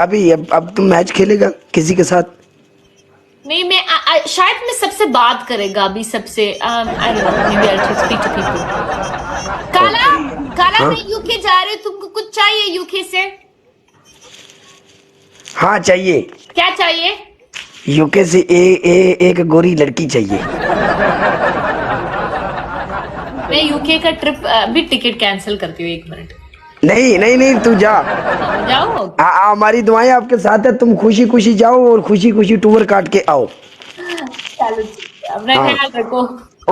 अभी अब तुम मैच खेलेगा किसी के साथ? नहीं, मैं शायद मैं सबसे बात करेगा अभी सबसे। I don't know, maybe I speak to people. काला, काला, हाँ मैं यूके जा रही हूँ, तुमको कुछ चाहिए यूके से? हाँ चाहिए। क्या चाहिए? यूके से एक गोरी लड़की चाहिए। मैं यूके का ट्रिप अभी टिकट कैंसिल करती हूँ, 1 मिनट। नहीं नहीं नहीं, तू जा। मैं जाऊँ? हमारी दुआएं आपके साथ है, तुम खुशी खुशी जाओ और खुशी खुशी टूर काट के आओ। चलो ठीक है, अपना हाँ ख्याल रखो।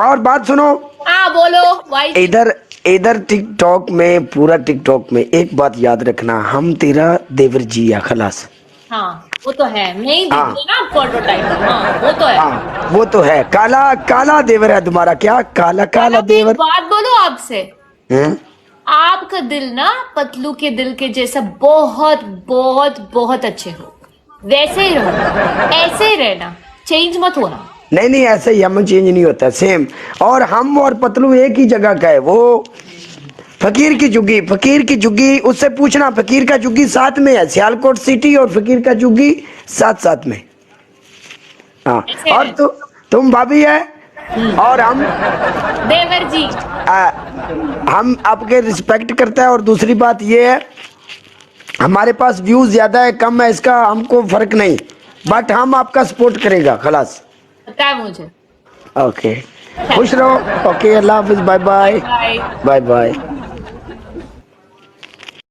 और बात सुनो, हाँ बोलो भाई जी। इधर इधर टिकटॉक में, पूरा टिकटॉक में एक बात याद रखना, हम तेरा देवर जी है खलास। हाँ वो तो है, मैं ही हाँ देखती ना आपको ऑटो टाइटल। हाँ वो तो है। हाँ वो तो है, काला काला देवर है तुम्हारा, क्या काला काला काला, मैं एक देवर। बात बोलूं आपसे? हैं? आपका दिल ना पतलू के दिल के जैसा बहुत बहुत बहुत अच्छे हो। वैसे ही रहो, ऐसे ही रहना, चेंज मत होना। नहीं नहीं, ऐसे ही हम चेंज नहीं होता, सेम। और हम और पतलू एक ही जगह का है, वो फकीर की जुग्गी, फकीर की जुग्गी, उससे पूछना, फकीर का जुग्गी साथ में है, सियालकोट सिटी और फकीर का जुग्गी साथ साथ में। हाँ ऐसे और रहे। तुम भाभी है और हम देवर जी। हम आपके रिस्पेक्ट करते हैं। और दूसरी बात ये है, हमारे पास व्यूज ज्यादा है कम है इसका हमको फर्क नहीं, बट हम आपका सपोर्ट करेगा खलास। पता है मुझे। ओके खुश रहो। ओके अल्लाह हाफिज, bye bye bye. Bye bye.